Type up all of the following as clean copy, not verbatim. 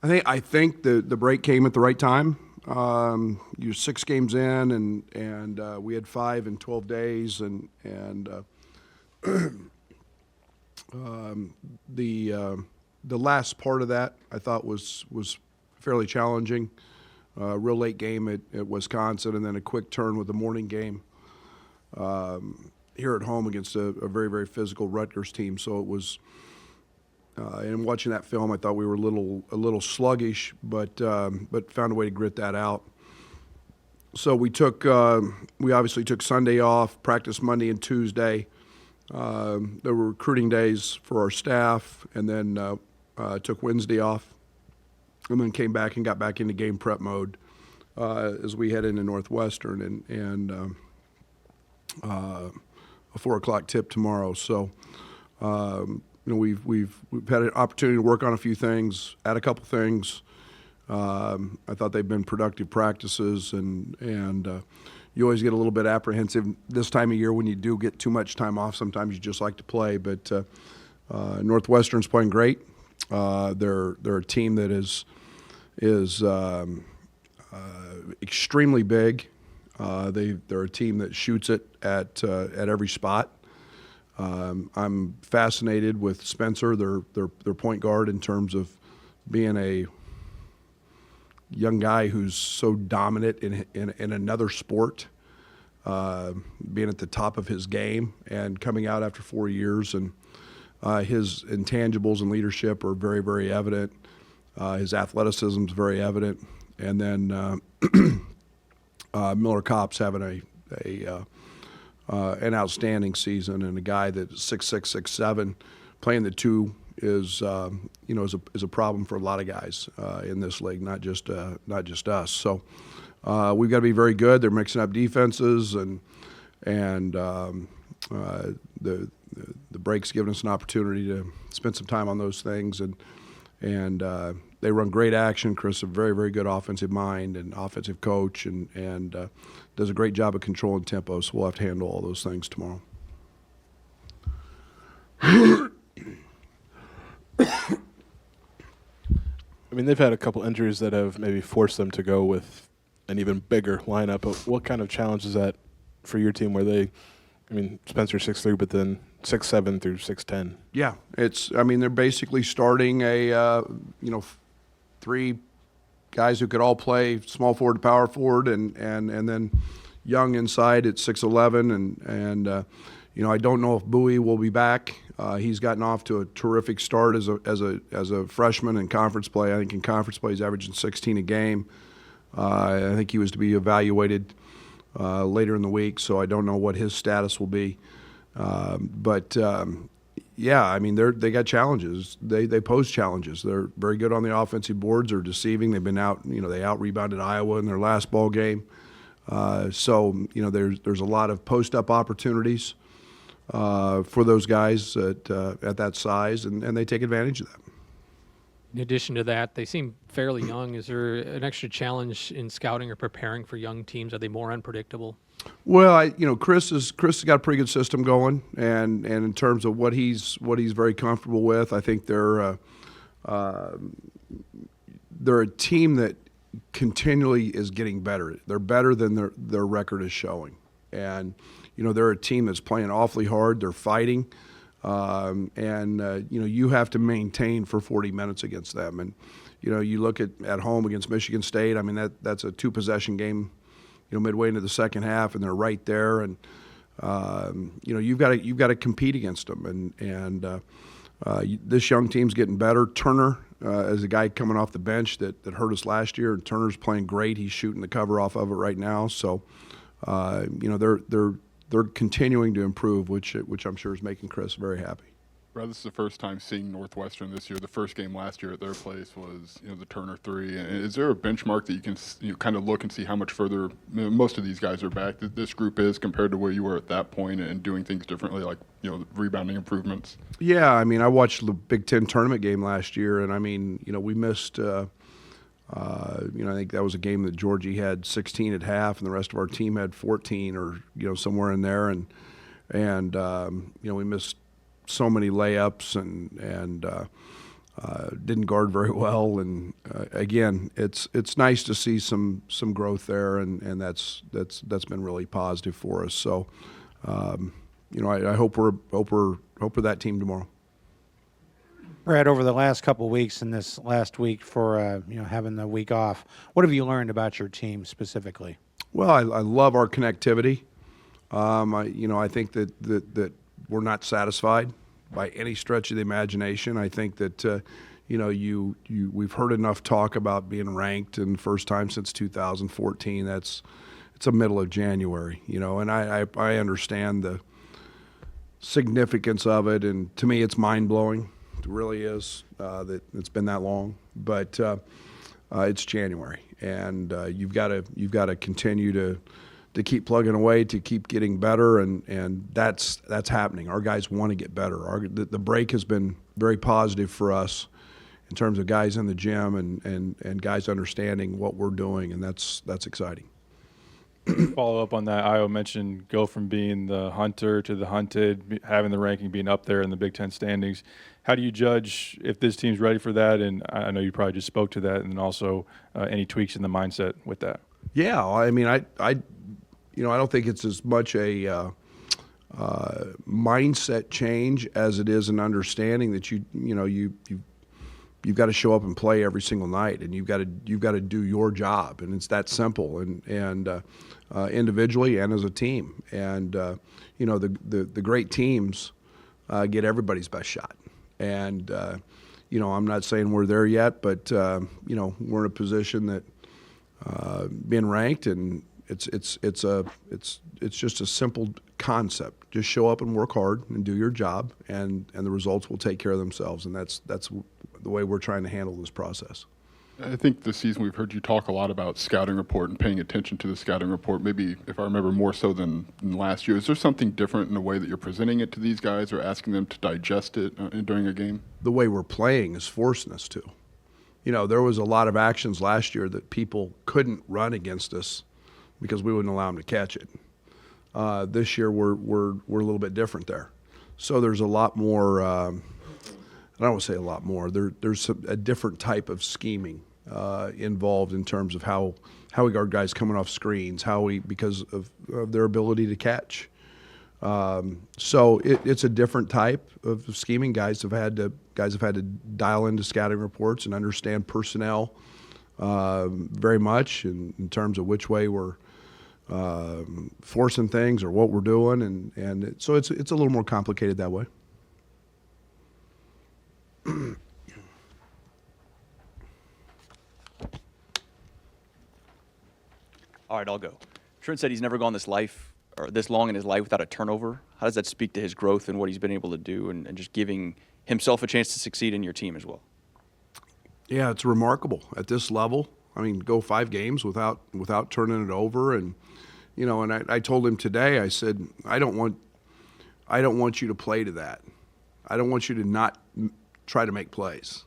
I think the break came at the right time. You're 6 games in, and we had 5 in 12 days, and the last part of that I thought was fairly challenging. Real late game at Wisconsin, and then a quick turn with the morning game here at home against a very, very physical Rutgers team. So it was. And watching that film, I thought we were a little sluggish, but found a way to grit that out. So we obviously took Sunday off, practiced Monday and Tuesday. There were recruiting days for our staff, and then took Wednesday off, and then came back and got back into game prep mode as we head into Northwestern and a 4:00 tip tomorrow. So. We've had an opportunity to work on a few things, add a couple things. I thought they've been productive practices, and you always get a little bit apprehensive this time of year when you do get too much time off. Sometimes you just like to play, but Northwestern's playing great. They're a team that is extremely big. They're a team that shoots it at every spot. I'm fascinated with Spencer, their point guard, in terms of being a young guy who's so dominant in another sport, being at the top of his game and coming out after 4 years. And his intangibles and leadership are very, very evident. His athleticism is very evident. And then Miller Kopp's having an outstanding season, and a guy that's 6'6", 6'7", playing the two is a problem for a lot of guys in this league, not just us. So we've got to be very good. They're mixing up defenses, and the break's given us an opportunity to spend some time on those things, and they run great action. Chris is a very, very good offensive mind and offensive coach, and does a great job of controlling tempo, so we'll have to handle all those things tomorrow. I mean, they've had a couple injuries that have maybe forced them to go with an even bigger lineup. But what kind of challenge is that for your team where Spencer 6'3", but then 6'7" through 6'10"? Yeah, they're basically starting 3 guys who could all play small forward to power forward, and then Young inside at 6'11", and I don't know if Bowie will be back. He's gotten off to a terrific start as a freshman in conference play. I think in conference play he's averaging 16 a game. I think he was to be evaluated later in the week, so I don't know what his status will be. They got challenges. They pose challenges. They're very good on the offensive boards. They're deceiving. They've been out. They out-rebounded Iowa in their last ball game. There's a lot of post-up opportunities for those guys at that size, and they take advantage of that. In addition to that, they seem fairly young. Is there an extra challenge in scouting or preparing for young teams? Are they more unpredictable? Well, Chris has got a pretty good system going, and in terms of what he's very comfortable with, I think they're a team that continually is getting better. They're better than their record is showing, and they're a team that's playing awfully hard. They're fighting, you have to maintain for 40 minutes against them. And you look at home against Michigan State. I mean that's a 2-possession game. Midway into the second half, and they're right there, and you've got to compete against them, and this young team's getting better. Turner is a guy coming off the bench that hurt us last year, and Turner's playing great. He's shooting the cover off of it right now, so they're continuing to improve, which I'm sure is making Chris very happy. Brad, this is the first time seeing Northwestern this year. The first game last year at their place was, the Turner 3. And is there a benchmark that you can kind of look and see how much further most of these guys are back that this group is compared to where you were at that point and doing things differently, like rebounding improvements? Yeah, I watched the Big Ten tournament game last year, and we missed. I think that was a game that Georgie had 16 at half, and the rest of our team had 14, or somewhere in there, and we missed so many layups, and didn't guard very well, and again, it's nice to see some growth there, and that's been really positive for us. So, I hope we're that team tomorrow. Brad, over the last couple of weeks and this last week for having the week off, what have you learned about your team specifically? Well, I love our connectivity. I think that we're not satisfied by any stretch of the imagination. I think that we've heard enough talk about being ranked, and the first time since 2014. It's the middle of January, and I understand the significance of it, and to me, it's mind blowing. It really is that it's been that long, but it's January, and you've got to continue to keep plugging away, to keep getting better, and that's happening. Our guys want to get better. The break has been very positive for us in terms of guys in the gym and guys understanding what we're doing, and that's exciting. Follow up on that, Io mentioned go from being the hunter to the hunted, having the ranking being up there in the Big Ten standings. How do you judge if this team's ready for that? And I know you probably just spoke to that, and then also any tweaks in the mindset with that. Yeah, I mean, I don't think it's as much a mindset change as it is an understanding that you've got to show up and play every single night, and you've got to do your job, and it's that simple, and individually and as a team, and the great teams get everybody's best shot, and I'm not saying we're there yet, but we're in a position that being ranked, and it's just a simple concept. Just show up and work hard and do your job, and the results will take care of themselves, and that's the way we're trying to handle this process. I think this season we've heard you talk a lot about scouting report and paying attention to the scouting report, maybe, if I remember, more so than last year. Is there something different in the way that you're presenting it to these guys or asking them to digest it during a game? The way we're playing is forcing us to. There was a lot of actions last year that people couldn't run against us because we wouldn't allow them to catch it. This year we're a little bit different there. So there's a lot more, I don't want to say a lot more, there's a different type of scheming involved in terms of how we guard guys coming off screens, because of their ability to catch. So it's a different type of scheming. Guys have had to dial into scouting reports and understand personnel very much in terms of which way we're forcing things or what we're doing, and so it's a little more complicated that way. All right, I'll go. Trent said he's never gone this long in his life without a turnover. How does that speak to his growth and what he's been able to do, and just giving himself a chance to succeed in your team as well? Yeah, it's remarkable at this level. I mean, go 5 games without turning it over, and and I told him today. I said, I don't want you to play to that. I don't want you to not try to make plays,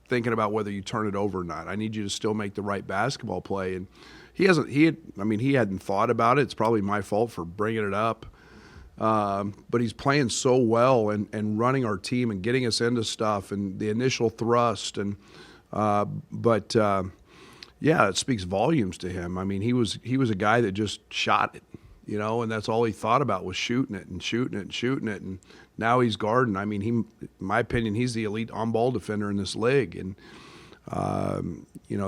thinking about whether you turn it over or not. I need you to still make the right basketball play, and he hadn't thought about it. It's probably my fault for bringing it up. But he's playing so well and running our team and getting us into stuff and the initial thrust. Yeah, it speaks volumes to him. I mean, he was a guy that just shot it, and that's all he thought about was shooting it and shooting it and shooting it. And now he's guarding. I mean, in my opinion, he's the elite on-ball defender in this league. And,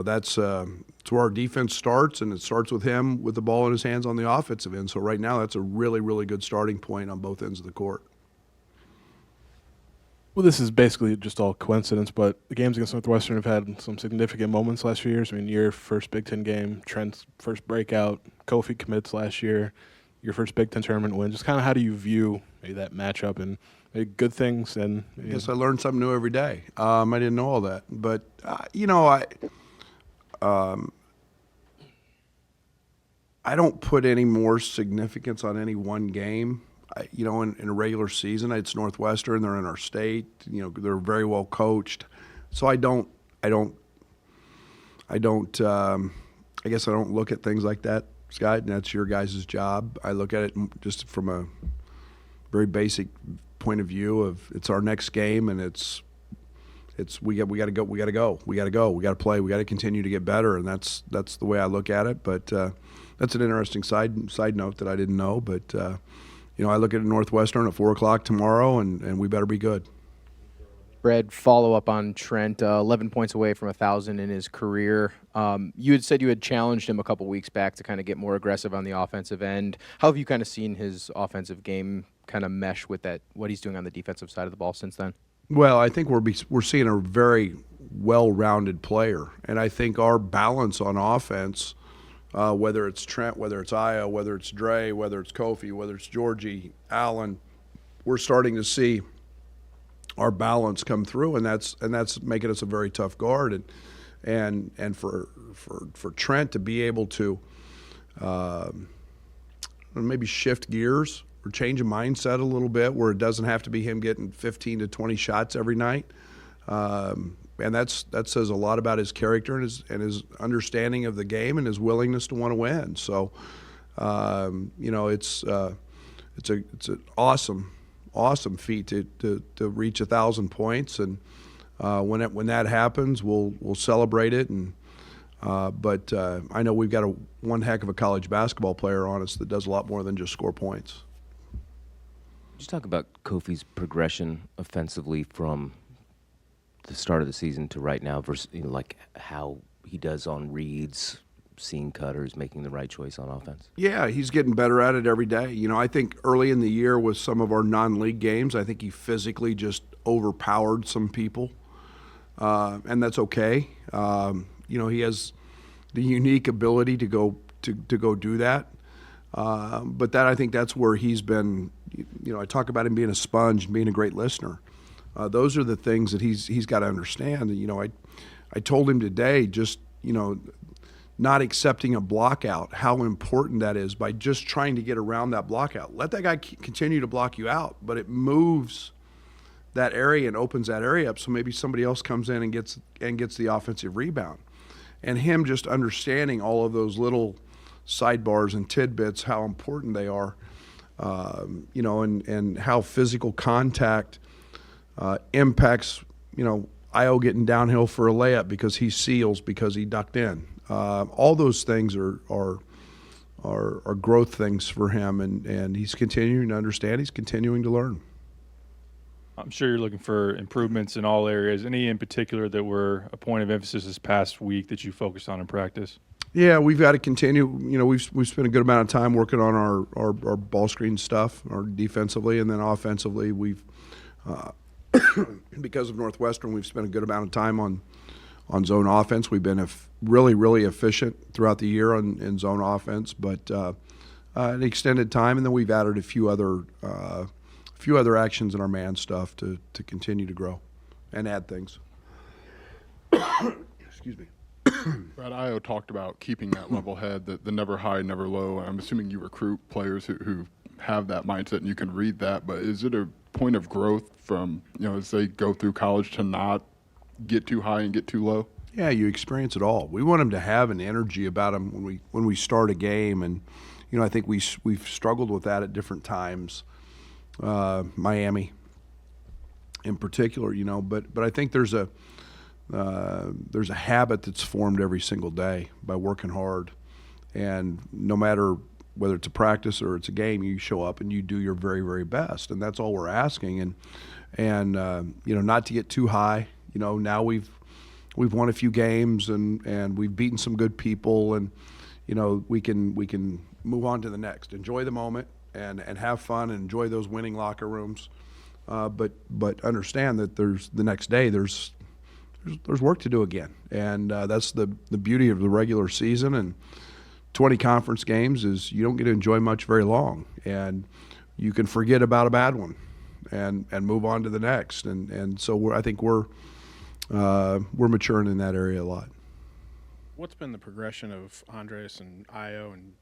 that's where our defense starts, and it starts with him with the ball in his hands on the offensive end. So right now that's a really, really good starting point on both ends of the court. Well, this is basically just all coincidence, but the games against Northwestern have had some significant moments last few years. I mean, your first Big Ten game, Trent's first breakout, Kofi commits last year, your first Big Ten tournament win. Just kind of how do you view maybe that matchup and maybe good things? And I guess I learn something new every day. I didn't know all that, but I don't put any more significance on any one game. In a regular season, it's Northwestern. They're in our state. They're very well coached. So I guess I don't look at things like that, Scott, and that's your guys' job. I look at it just from a very basic point of view of it's our next game, and it's it's we got to go, we got to play, we got to continue to get better, and that's the way I look at it. But that's an interesting side note that I didn't know. But I look at Northwestern at 4:00 tomorrow, and we better be good. Brad, follow up on Trent, 11 points away from 1,000 in his career. You had said you had challenged him a couple weeks back to kind of get more aggressive on the offensive end. How have you kind of seen his offensive game kind of mesh with that, what he's doing on the defensive side of the ball since then? Well, I think we're seeing a very well-rounded player, and I think our balance on offense, whether it's Trent, whether it's Io, whether it's Dre, whether it's Kofi, whether it's Georgie, Allen, we're starting to see our balance come through, and that's making us a very tough guard, and for Trent to be able to maybe shift gears or change a mindset a little bit where it doesn't have to be him getting 15 to 20 shots every night, and that says a lot about his character and his understanding of the game and his willingness to want to win. So it's an awesome feat to reach 1,000 points, and when that happens, we'll celebrate it. And but I know we've got one heck of a college basketball player on us that does a lot more than just score points. Just talk about Kofi's progression offensively from the start of the season to right now, versus like how he does on reads, seeing cutters, making the right choice on offense. Yeah, he's getting better at it every day. I think early in the year with some of our non-league games, I think he physically just overpowered some people, and that's okay. He has the unique ability to go do that, but I think that's where he's been. I talk about him being a sponge and being a great listener. Those are the things that he's got to understand. I told him today, just not accepting a block out, how important that is by just trying to get around that block out. Let that guy continue to block you out, but it moves that area and opens that area up so maybe somebody else comes in and gets the offensive rebound. And him just understanding all of those little sidebars and tidbits, how important they are, and how physical contact impacts, Io getting downhill for a layup because he seals because he ducked in. All those things are growth things for him, and he's continuing to understand. He's continuing to learn. I'm sure you're looking for improvements in all areas. Any in particular that were a point of emphasis this past week that you focused on in practice? Yeah, we've got to continue. We've spent a good amount of time working on our ball screen stuff, our defensively, and then offensively. We've because of Northwestern, we've spent a good amount of time on zone offense. We've been really efficient throughout the year in zone offense, but an extended time, and then we've added a few other actions in our man stuff to continue to grow and add things. Excuse me. Brad, Io talked about keeping that level head, the never high, never low. I'm assuming you recruit players who have that mindset and you can read that, but is it a point of growth from, as they go through college to not get too high and get too low? Yeah, you experience it all. We want them to have an energy about them when we start a game, and I think we've struggled with that at different times. Miami, in particular, but I think there's a habit that's formed every single day by working hard, and no matter whether it's a practice or it's a game, you show up and you do your very, very best, and that's all we're asking. And not to get too high. Now we've won a few games and we've beaten some good people, and we can move on to the next. Enjoy the moment and have fun and enjoy those winning locker rooms, but understand that there's the next day there's work to do again, and that's the beauty of the regular season. And 20 conference games is you don't get to enjoy much very long, and you can forget about a bad one and move on to the next. And so I think we're maturing in that area a lot. What's been the progression of Andres and Io and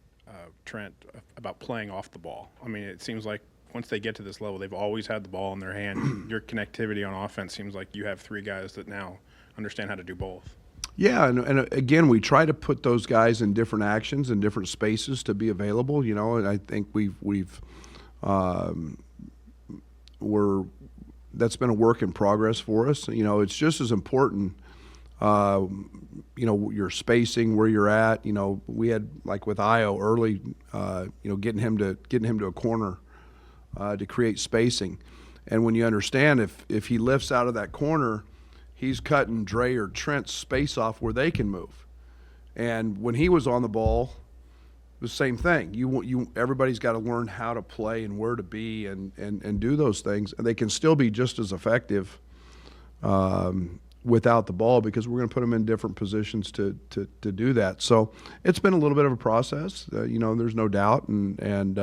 Trent about playing off the ball? I mean, it seems like once they get to this level, they've always had the ball in their hand. Your connectivity on offense seems like you have three guys that now understand how to do both. Yeah, and again, we try to put those guys in different actions and different spaces to be available. And I think we're that's been a work in progress for us. You know, it's just as important. You know, your spacing, where you're at. You know, we had, like with Io early, you know, getting him to a corner to create spacing. And when you understand if he lifts out of that corner, he's cutting Dre or Trent's space off where they can move. And when he was on the ball, the same thing. Everybody's got to learn how to play and where to be and do those things. And they can still be just as effective without the ball, because we're going to put them in different positions to do that. So it's been a little bit of a process, you know, there's no doubt. And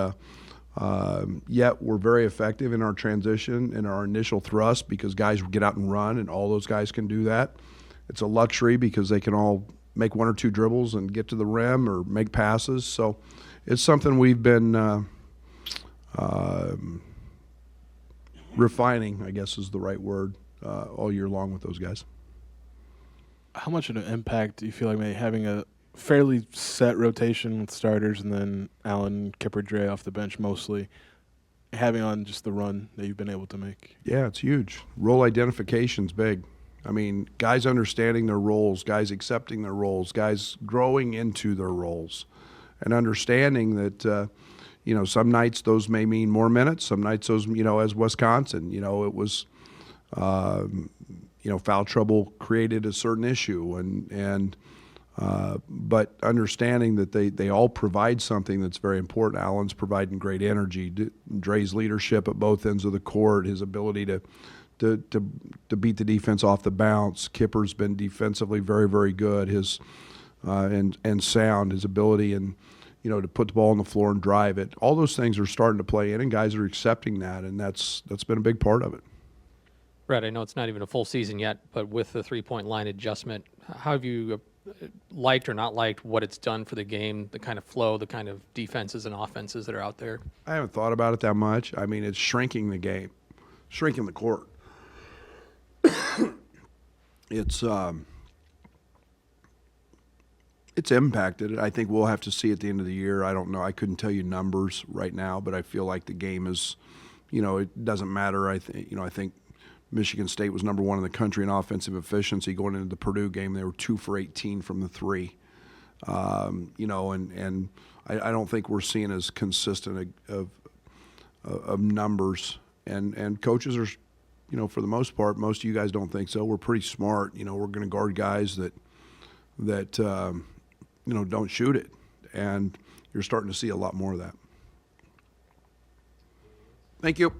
yet we're very effective in our transition and our initial thrust, because guys get out and run, and all those guys can do that. It's a luxury because they can all make one or two dribbles and get to the rim or make passes. So it's something we've been refining, I guess is the right word, all year long with those guys. How much of an impact do you feel like maybe having a fairly set rotation with starters and then Allen, Kipper, Dre off the bench mostly, having on just the run that you've been able to make? Yeah, it's huge. Role identification's big. I mean, guys understanding their roles, guys accepting their roles, guys growing into their roles, and understanding that, you know, some nights those may mean more minutes, some nights those, you know, as Wisconsin, you know, it was, you know, foul trouble created a certain issue, but understanding that they all provide something that's very important. Allen's providing great energy. Dre's leadership at both ends of the court, his ability to beat the defense off the bounce. Kipper's been defensively very, very good. His and sound, his ability and, you know, to put the ball on the floor and drive it. All those things are starting to play in, and guys are accepting that, and that's been a big part of it. Brad, I know it's not even a full season yet, but with the three-point line adjustment, how have you liked or not liked what it's done for the game, the kind of flow, the kind of defenses and offenses that are out there? I haven't thought about it that much. I mean, it's shrinking the game, shrinking the court. It's impacted it. I think we'll have to see at the end of the year. I don't know. I couldn't tell you numbers right now, but I feel like the game is, you know, it doesn't matter. I think Michigan State was number 1 in the country in offensive efficiency going into the Purdue game. They were 2 for 18 from the three. You know, and I don't think we're seeing as consistent of numbers. And coaches are, you know, for the most part, most of you guys don't think so. We're pretty smart. You know, we're going to guard guys that you know, don't shoot it. And you're starting to see a lot more of that. Thank you.